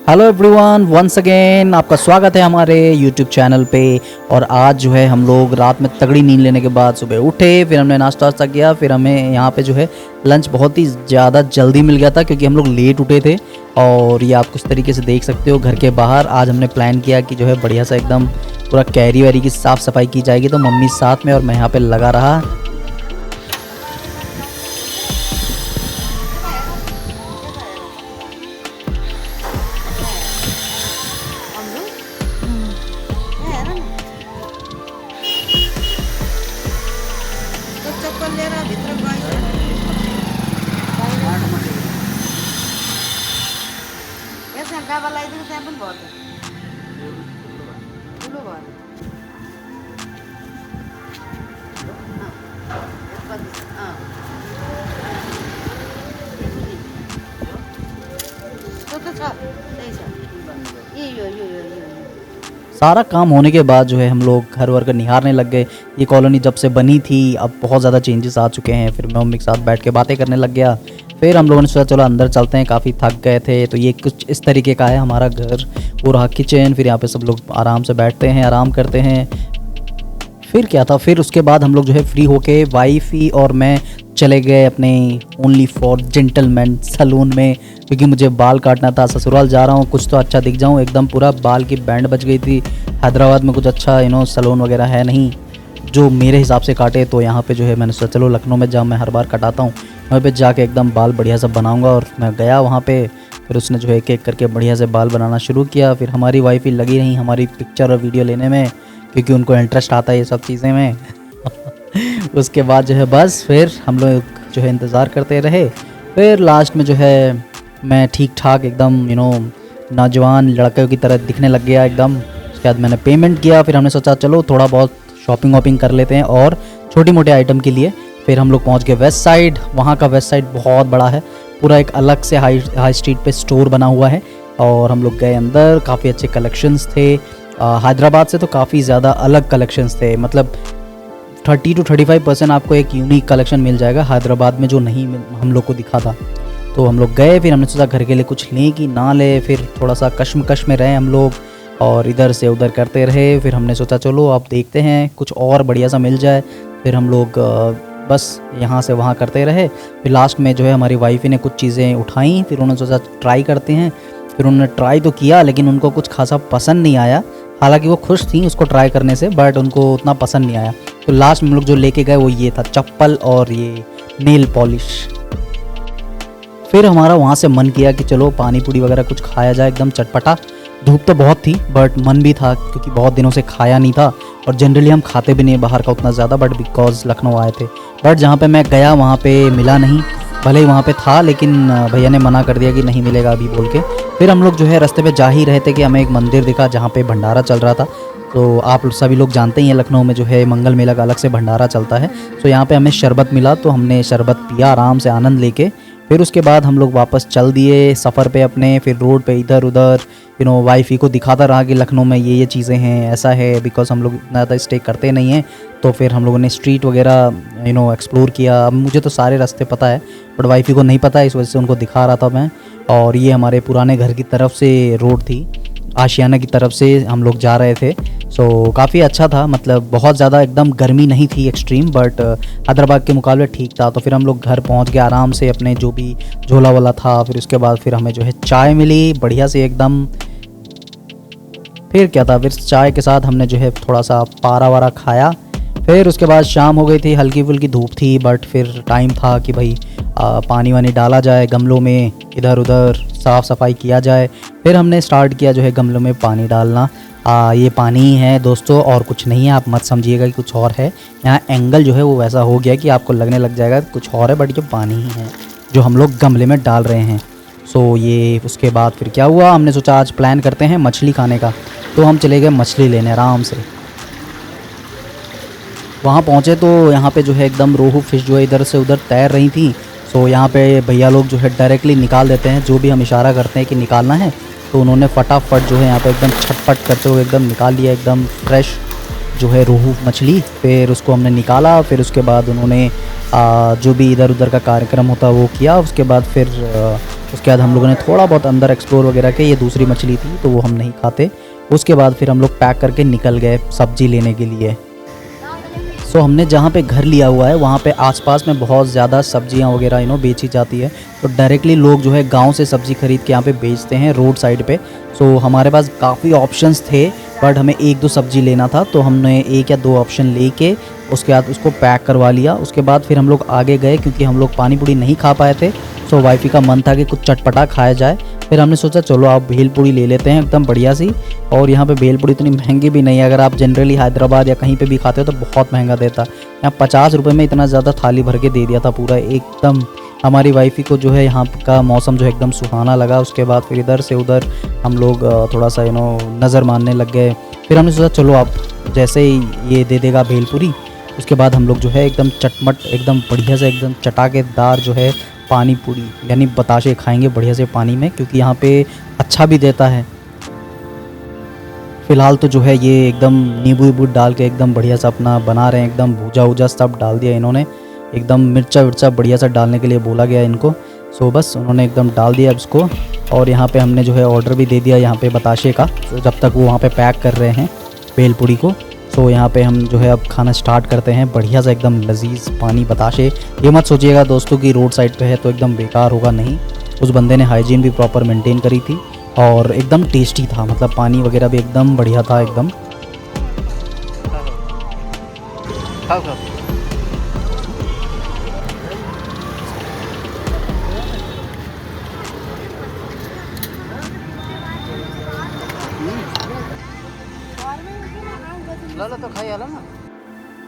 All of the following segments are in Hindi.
हेलो एवरीवन, वंस अगेन आपका स्वागत है हमारे यूट्यूब चैनल पे। और आज जो है हम लोग रात में तगड़ी नींद लेने के बाद सुबह उठे, फिर हमने नाश्ता वास्ता किया, फिर हमें यहाँ पे जो है लंच बहुत ही ज़्यादा जल्दी मिल गया था क्योंकि हम लोग लेट उठे थे। और ये आप कुछ तरीके से देख सकते हो घर के बाहर। आज हमने प्लान किया कि जो है बढ़िया सा एकदम पूरा कैरी वैरी की साफ़ सफाई की जाएगी, तो मम्मी साथ में और मैं यहाँ पर लगा रहा। सारा काम होने के बाद जो है हम लोग घर वर कर निहारने लग गए। ये कॉलोनी जब से बनी थी अब बहुत ज़्यादा चेंजेस आ चुके हैं। फिर मैं मम्मी के साथ बैठ के बातें करने लग गया। फिर हम लोगों ने सोचा चलो अंदर चलते हैं, काफ़ी थक गए थे। तो ये कुछ इस तरीके का है हमारा घर, पूरा किचन। फिर यहाँ पे सब लोग आराम से बैठते हैं, आराम करते हैं। फिर क्या था, फिर उसके बाद हम लोग जो है फ्री होके वाइफी और मैं चले गए अपने ओनली फॉर जेंटलमैन सैलून में, क्योंकि मुझे बाल काटना था। ससुराल जा रहा हूँ, कुछ तो अच्छा दिख जाऊँ। एकदम पूरा बाल की बैंड बच गई थी। हैदराबाद में कुछ अच्छा सैलून वगैरह है नहीं जो मेरे हिसाब से काटे। तो यहाँ पे जो है मैंने सोचा चलो लखनऊ में जहाँ मैं हर बार कटाता हूँ वहाँ पे जाके एकदम बाल बढ़िया से बनाऊँगा। और मैं गया वहाँ पे, फिर उसने जो है एक एक करके बढ़िया से बाल बनाना शुरू किया। फिर हमारी वाइफ ही लगी रही हमारी पिक्चर और वीडियो लेने में, क्योंकि उनको इंटरेस्ट आता है ये सब चीज़ें में। उसके बाद जो है बस फिर हम लोग जो है इंतज़ार करते रहे। फिर लास्ट में जो है मैं ठीक ठाक एकदम नौजवान लड़के की तरह दिखने लग गया एकदम। उसके बाद मैंने पेमेंट किया। फिर हमने सोचा चलो थोड़ा बहुत शॉपिंग वॉपिंग कर लेते हैं और छोटी मोटे आइटम के लिए। फिर हम लोग पहुंच गए वेस्ट साइड। वहाँ का वेस्ट साइड बहुत बड़ा है, पूरा एक अलग से हाई स्ट्रीट पे स्टोर बना हुआ है। और हम लोग गए अंदर, काफ़ी अच्छे कलेक्शंस थे। हैदराबाद से तो काफ़ी ज़्यादा अलग कलेक्शंस थे, मतलब 30 to 35% आपको एक यूनिक कलेक्शन मिल जाएगा हैदराबाद में जो नहीं हम लोग को दिखा था। तो हम लोग गए, फिर हमने सोचा घर के लिए कुछ लें कि ना ले। फिर थोड़ा सा कश्मकश में रहे हम लोग और इधर से उधर करते रहे। फिर हमने सोचा चलो अब देखते हैं कुछ और बढ़िया सा मिल जाए। फिर हम लोग बस यहाँ से वहाँ करते रहे। फिर लास्ट में जो है हमारी वाइफ ने कुछ चीज़ें उठाई। फिर उन्होंने सोचा ट्राई करते हैं। फिर उन्होंने ट्राई तो किया लेकिन उनको कुछ खासा पसंद नहीं आया। हालांकि वो खुश थी उसको ट्राई करने से, बट उनको उतना पसंद नहीं आया। तो लास्ट में हम लोग जो लेके गए वो ये था, चप्पल और ये नेल पॉलिश। फिर हमारा वहाँ से मन किया कि चलो पानी पूरी वगैरह कुछ खाया जाए एकदम चटपटा। धूप तो बहुत थी बट मन भी था क्योंकि बहुत दिनों से खाया नहीं था। और जनरली हम खाते भी नहीं बाहर का उतना ज़्यादा, बट बिकॉज लखनऊ आए थे। बट जहाँ पे मैं गया वहाँ पे मिला नहीं, भले ही वहाँ पे था लेकिन भैया ने मना कर दिया कि नहीं मिलेगा अभी बोल के। फिर हम लोग जो है रास्ते पे जा ही रहे थे कि हमें एक मंदिर दिखा जहाँ पे भंडारा चल रहा था। तो आप सभी लोग जानते ही हैं लखनऊ में जो है मंगल मेला का अलग से भंडारा चलता है। तो यहाँ पे हमें शरबत मिला, तो हमने शरबत पिया आराम से आनंद लेके। फिर उसके बाद हम लोग वापस चल दिए सफ़र पे अपने। फिर रोड पे इधर उधर वाइफी को दिखाता रहा कि लखनऊ में ये चीज़ें हैं, ऐसा है। बिकॉज हम लोग इतना ज़्यादा स्टे करते नहीं हैं, तो फिर हम लोगों ने स्ट्रीट वगैरह एक्सप्लोर किया। अब मुझे तो सारे रास्ते पता है बट वाइफी को नहीं पता है, इस वजह से उनको दिखा रहा था मैं। और ये हमारे पुराने घर की तरफ से रोड थी, आशियाना की तरफ से हम लोग जा रहे थे। सो काफ़ी अच्छा था, मतलब बहुत ज़्यादा एकदम गर्मी नहीं थी एक्सट्रीम, बट हैदराबाद के मुकाबले ठीक था। तो फिर हम लोग घर पहुंच गए आराम से, अपने जो भी झोला वाला था। फिर उसके बाद फिर हमें जो है चाय मिली बढ़िया से एकदम। फिर क्या था, फिर चाय के साथ हमने जो है थोड़ा सा पारा वारा खाया। फिर उसके बाद शाम हो गई थी, हल्की फुल्की धूप थी, बट फिर टाइम था कि भाई पानी वानी डाला जाए गमलों में, इधर उधर साफ़ सफाई किया जाए। फिर हमने स्टार्ट किया जो है गमलों में पानी डालना। ये पानी ही है दोस्तों और कुछ नहीं है, आप मत समझिएगा कि कुछ और है। यहाँ एंगल जो है वो वैसा हो गया कि आपको लगने लग जाएगा कुछ और है, बट ये पानी ही है जो हम लोग गमले में डाल रहे हैं। सो ये उसके बाद फिर क्या हुआ, हमने सोचा आज प्लान करते हैं मछली खाने का। तो हम चले गए मछली लेने आराम से। वहाँ पहुँचे तो यहाँ पे जो है एकदम रोहू फिश जो है इधर से उधर तैर रही थी। सो यहाँ पे भैया लोग जो है डायरेक्टली निकाल देते हैं, जो भी हम इशारा करते हैं कि निकालना है। तो उन्होंने फटाफट जो है यहाँ पे एकदम छटपट करते हुए एकदम निकाल लिया, एकदम फ्रेश। जो है रोहू मछली। फिर उसको हमने निकाला, फिर उसके बाद उन्होंने जो भी इधर उधर का कार्यक्रम होता वो किया। उसके बाद फिर उसके बाद हम लोगों ने थोड़ा बहुत अंदर एक्सप्लोर वगैरह किया। ये दूसरी मछली थी तो वो हम नहीं खाते। उसके बाद फिर हम लोग पैक करके निकल गए सब्ज़ी लेने के लिए। सो हमने जहाँ पे घर लिया हुआ है वहाँ पे आसपास में बहुत ज़्यादा सब्जियाँ वगैरह बेची जाती है। तो डायरेक्टली लोग जो है गांव से सब्ज़ी खरीद के यहाँ पे बेचते हैं रोड साइड पे। सो हमारे पास काफ़ी ऑप्शंस थे, बट हमें 1-2 सब्ज़ी लेना था तो हमने 1 या 2 ऑप्शन लेके उसके बाद उसको पैक करवा लिया। उसके बाद फिर हम लोग आगे गए क्योंकि हम लोग पानी पूरी नहीं खा पाए थे। सो वाइफ़ी का मन था कि कुछ चटपटा खाया जाए। फिर हमने सोचा चलो आप भेल पूड़ी ले लेते हैं एकदम बढ़िया सी। और यहाँ पे भेल पूड़ी इतनी महंगी भी नहीं है, अगर आप जनरली हैदराबाद या कहीं पे भी खाते हो तो बहुत महंगा देता है। यहाँ 50 रुपये में इतना ज़्यादा थाली भर के दे दिया था पूरा एकदम। हमारी वाइफ़ी को जो है यहाँ का मौसम जो है एकदम सुहाना लगा। उसके बाद फिर इधर से उधर हम लोग थोड़ा सा नज़र मारने लग गए। फिर हमने सोचा चलो आप जैसे ही ये दे देगा भेलपुरी, उसके बाद हम लोग जो है एकदम चटमट एकदम बढ़िया से एकदम चटाकेदार जो है पानी पूरी यानी बताशे खाएंगे बढ़िया से पानी में, क्योंकि यहाँ पे अच्छा भी देता है। फ़िलहाल तो जो है ये एकदम नींबू वीबू डाल के एकदम बढ़िया सा अपना बना रहे हैं, एकदम भूजा वूजा सब डाल दिया इन्होंने। एकदम मिर्चा विर्चा बढ़िया सा डालने के लिए बोला गया इनको। सो बस उन्होंने एकदम डाल दिया इसको। और यहाँ पे हमने जो है ऑर्डर भी दे दिया यहाँ पे बताशे का, तो जब तक वो वहाँ पे पैक कर रहे हैं भेलपुरी को। सो यहाँ पे हम जो है अब खाना स्टार्ट करते हैं बढ़िया सा एकदम लजीज पानी बताशे। ये मत सोचिएगा दोस्तों कि रोड साइड पे है तो एकदम बेकार होगा, नहीं। उस बंदे ने हाइजीन भी प्रॉपर मेंटेन करी थी और एकदम टेस्टी था, मतलब पानी वगैरह भी एकदम बढ़िया था एकदम।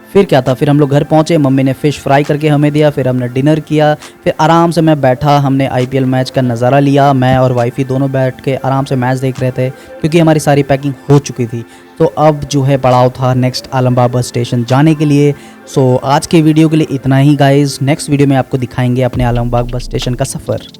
फिर क्या था, फिर हम लोग घर पहुँचे, मम्मी ने फ़िश फ्राई करके हमें दिया, फिर हमने डिनर किया। फिर आराम से मैं बैठा, हमने आईपीएल मैच का नज़ारा लिया। मैं और वाइफ़ी दोनों बैठ के आराम से मैच देख रहे थे क्योंकि हमारी सारी पैकिंग हो चुकी थी। तो अब जो है पड़ाव था नेक्स्ट आलमबाग बस स्टेशन जाने के लिए। सो आज के वीडियो के लिए इतना ही गाइज़। नेक्स्ट वीडियो में आपको दिखाएंगे अपने आलमबाग बस स्टेशन का सफ़र।